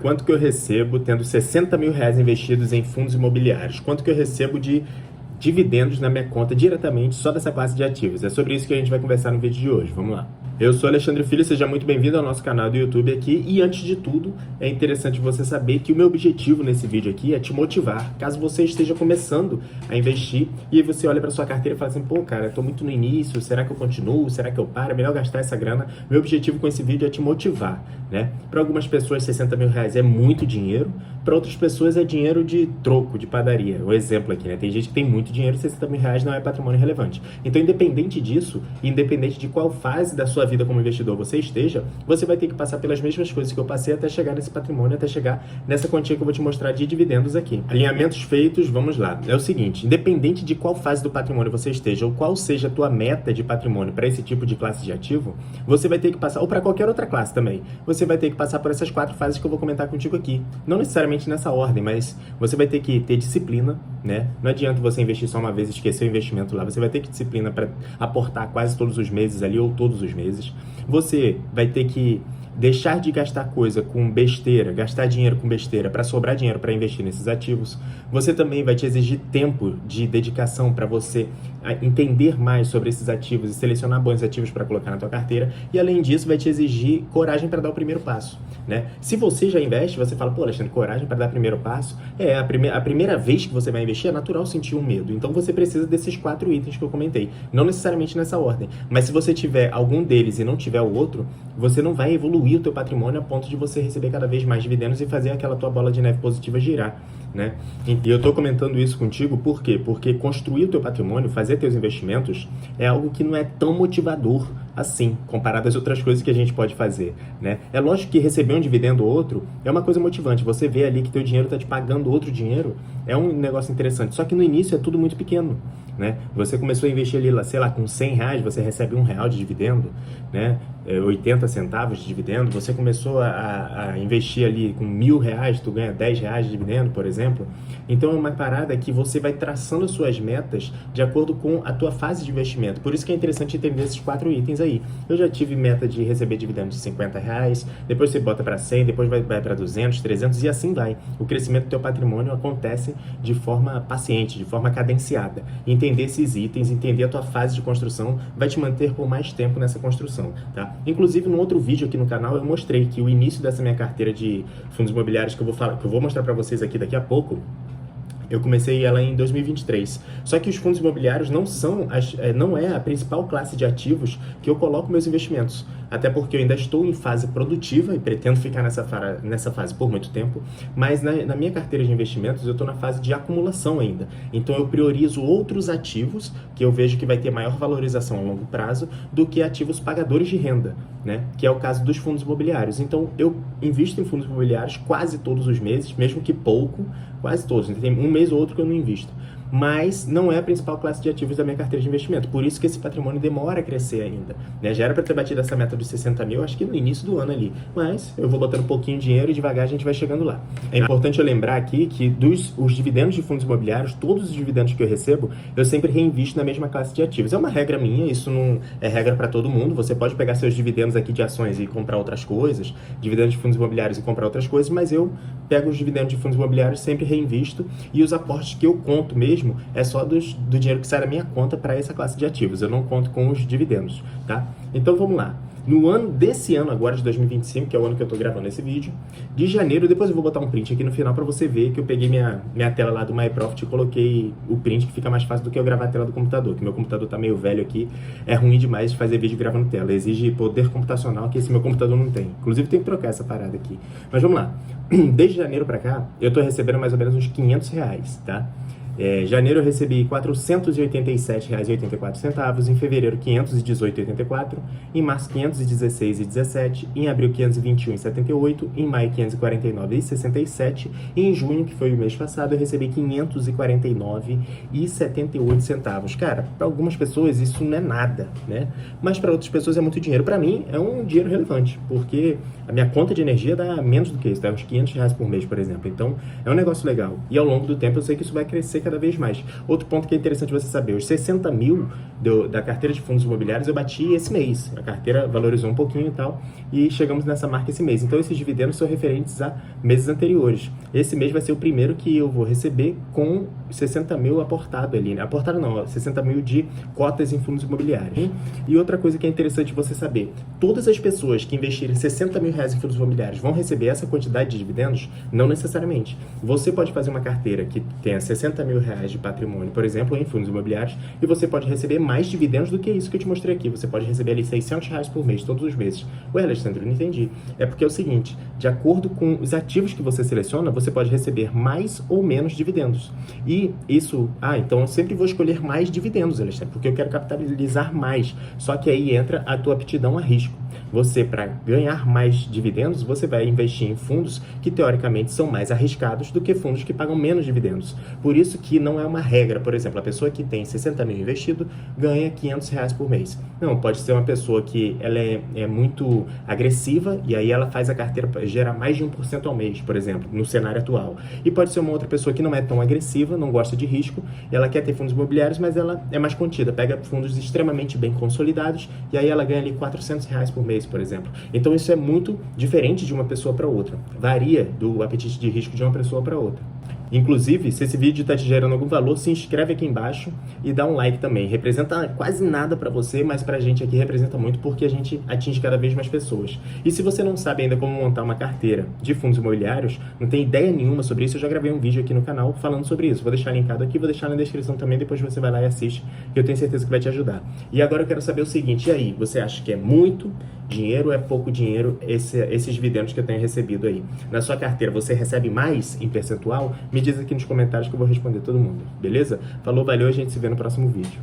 Quanto que eu recebo tendo 60 mil reais investidos em fundos imobiliários? Quanto que eu recebo de dividendos na minha conta diretamente só dessa classe de ativos? É sobre isso que a gente vai conversar no vídeo de hoje. Vamos lá. Eu sou Alexandre Filho, seja muito bem-vindo ao nosso canal do YouTube aqui. E antes de tudo, é interessante você saber que o meu objetivo nesse vídeo aqui é te motivar, caso você esteja começando a investir e aí você olha para sua carteira e fala assim, pô, cara, eu tô muito no início, será que eu continuo? Será que eu paro? É melhor gastar essa grana. Meu objetivo com esse vídeo é te motivar, né? Para algumas pessoas, 60 mil reais é muito dinheiro, para outras pessoas é dinheiro de troco, de padaria. O exemplo aqui, né? Tem gente que tem muito dinheiro, 60 mil reais não é patrimônio relevante. Então, independente disso, independente de qual fase da sua vida como investidor você esteja, você vai ter que passar pelas mesmas coisas que eu passei até chegar nesse patrimônio, até chegar nessa quantia que eu vou te mostrar de dividendos aqui. Alinhamentos feitos, vamos lá. É o seguinte, independente de qual fase do patrimônio você esteja, ou qual seja a tua meta de patrimônio para esse tipo de classe de ativo, você vai ter que passar, ou para qualquer outra classe também, você vai ter que passar por essas 4 fases que eu vou comentar contigo aqui. Não necessariamente nessa ordem, mas você vai ter que ter disciplina, né? Não adianta você investir só uma vez e esquecer o investimento lá. Você vai ter que ter disciplina para aportar quase todos os meses ali, ou todos os meses. Você vai ter que deixar de gastar coisa com besteira, gastar dinheiro com besteira para sobrar dinheiro para investir nesses ativos. Você também vai te exigir tempo de dedicação para você entender mais sobre esses ativos e selecionar bons ativos para colocar na tua carteira. E além disso, vai te exigir coragem para dar o primeiro passo, né? Se você já investe, você fala, pô, Alexandre, coragem para dar o primeiro passo? A primeira vez que você vai investir é natural sentir um medo. Então você precisa desses 4 itens que eu comentei. Não necessariamente nessa ordem, mas se você tiver algum deles e não tiver o outro, você não vai evoluir o teu patrimônio a ponto de você receber cada vez mais dividendos e fazer aquela tua bola de neve positiva girar, né? E eu tô comentando isso contigo por quê? Porque construir o teu patrimônio, fazer teus investimentos, é algo que não é tão motivador assim, comparado às outras coisas que a gente pode fazer, né? É lógico que receber um dividendo ou outro é uma coisa motivante. Você vê ali que teu dinheiro tá te pagando outro dinheiro, é um negócio interessante. Só que no início é tudo muito pequeno, né? Você começou a investir ali, sei lá, com 100 reais, você recebe R$1 de dividendo, né? 80 centavos de dividendo. Você começou a investir ali com R$1.000, tu ganha R$10 de dividendo, por exemplo. Então é uma parada que você vai traçando as suas metas de acordo com a tua fase de investimento. Por isso que é interessante entender esses 4 itens aí. Eu já tive meta de receber dividendos de R$50, depois você bota para 100, depois vai para 200, 300 e assim vai. O crescimento do teu patrimônio acontece de forma paciente, de forma cadenciada. Entender esses itens, entender a tua fase de construção vai te manter por mais tempo nessa construção, tá? Inclusive, no outro vídeo aqui no canal, eu mostrei que o início dessa minha carteira de fundos imobiliários que eu vou mostrar para vocês aqui daqui a pouco, eu comecei ela em 2023. Só que os fundos imobiliários não é a principal classe de ativos que eu coloco meus investimentos. Até porque eu ainda estou em fase produtiva e pretendo ficar nessa fase por muito tempo. Mas na minha carteira de investimentos eu estou na fase de acumulação ainda. Então eu priorizo outros ativos que eu vejo que vai ter maior valorização a longo prazo do que ativos pagadores de renda, né? Que é o caso dos fundos imobiliários. Então eu invisto em fundos imobiliários quase todos os meses, mesmo que pouco, quase todos. Tem um mês ou outro que eu não invisto. Mas não é a principal classe de ativos da minha carteira de investimento. Por isso que esse patrimônio demora a crescer ainda, né? Já era para ter batido essa meta dos 60 mil, acho que no início do ano ali. Mas eu vou botando um pouquinho de dinheiro e devagar a gente vai chegando lá. É importante eu lembrar aqui que os dividendos de fundos imobiliários, todos os dividendos que eu recebo, eu sempre reinvisto na mesma classe de ativos. É uma regra minha, isso não é regra para todo mundo. Você pode pegar seus dividendos aqui de ações e comprar outras coisas, dividendos de fundos imobiliários e comprar outras coisas, mas eu pego os dividendos de fundos imobiliários, sempre reinvisto, e os aportes que eu conto mesmo é só do dinheiro que sai da minha conta para essa classe de ativos. Eu não conto com os dividendos, tá? Então vamos lá. No ano desse ano agora, de 2025, que é o ano que eu tô gravando esse vídeo, de janeiro, depois eu vou botar um print aqui no final para você ver que eu peguei minha tela lá do MyProfit e coloquei o print, que fica mais fácil do que eu gravar a tela do computador, que meu computador tá meio velho aqui, é ruim demais de fazer vídeo gravando tela, exige poder computacional que esse meu computador não tem. Inclusive tem que trocar essa parada aqui. Mas vamos lá. Desde janeiro para cá, eu tô recebendo mais ou menos uns R$500, tá? Janeiro eu recebi R$ 487,84, em fevereiro R$ 518,84, em março R$ 516,17, em abril R$ 521,78, em maio R$ 549,67 e em junho, que foi o mês passado, eu recebi R$ 549,78. Cara, para algumas pessoas isso não é nada, né? Mas para outras pessoas é muito dinheiro. Para mim é um dinheiro relevante, porque A minha conta de energia dá menos do que isso, dá uns R$ 500 por mês, por exemplo. Então, é um negócio legal. E ao longo do tempo eu sei que isso vai crescer cada vez mais. Outro ponto que é interessante você saber, os 60 mil da carteira de fundos imobiliários eu bati esse mês. A carteira valorizou um pouquinho e tal, e chegamos nessa marca esse mês. Então, esses dividendos são referentes a meses anteriores. Esse mês vai ser o primeiro que eu vou receber com 60 mil aportado ali, né? Aportado não, 60 mil de cotas em fundos imobiliários. E outra coisa que é interessante você saber, todas as pessoas que investirem 60 mil reais em fundos imobiliários vão receber essa quantidade de dividendos? Não necessariamente. Você pode fazer uma carteira que tenha 60 mil reais de patrimônio, por exemplo, em fundos imobiliários, e você pode receber mais dividendos do que isso que eu te mostrei aqui. Você pode receber ali 600 reais por mês, todos os meses. Ué, Alexandre, eu não entendi. É porque é o seguinte, de acordo com os ativos que você seleciona, você pode receber mais ou menos dividendos. E isso, então eu sempre vou escolher mais dividendos, Alexandre, porque eu quero capitalizar mais. Só que aí entra a tua aptidão a risco. Você, para ganhar mais dividendos, você vai investir em fundos que, teoricamente, são mais arriscados do que fundos que pagam menos dividendos. Por isso que não é uma regra. Por exemplo, a pessoa que tem 60 mil investido ganha 500 reais por mês. Não, pode ser uma pessoa que ela é muito agressiva e aí ela faz a carteira gerar mais de 1% ao mês, por exemplo, no cenário atual. E pode ser uma outra pessoa que não é tão agressiva, não gosta de risco, ela quer ter fundos imobiliários, mas ela é mais contida, pega fundos extremamente bem consolidados e aí ela ganha ali 400 reais por mês, por exemplo. Então isso é muito diferente de uma pessoa para outra. Varia do apetite de risco de uma pessoa para outra. Inclusive, se esse vídeo está te gerando algum valor, se inscreve aqui embaixo e dá um like também. Representa quase nada para você, mas para a gente aqui representa muito porque a gente atinge cada vez mais pessoas. E se você não sabe ainda como montar uma carteira de fundos imobiliários, não tem ideia nenhuma sobre isso, eu já gravei um vídeo aqui no canal falando sobre isso. Vou deixar linkado aqui, vou deixar na descrição também, depois você vai lá e assiste, que eu tenho certeza que vai te ajudar. E agora eu quero saber o seguinte, e aí, você acha que é muito dinheiro ou é pouco dinheiro esses dividendos que eu tenho recebido aí? Na sua carteira, você recebe mais em percentual? Me diz aqui nos comentários que eu vou responder todo mundo, beleza? Falou, valeu, a gente se vê no próximo vídeo.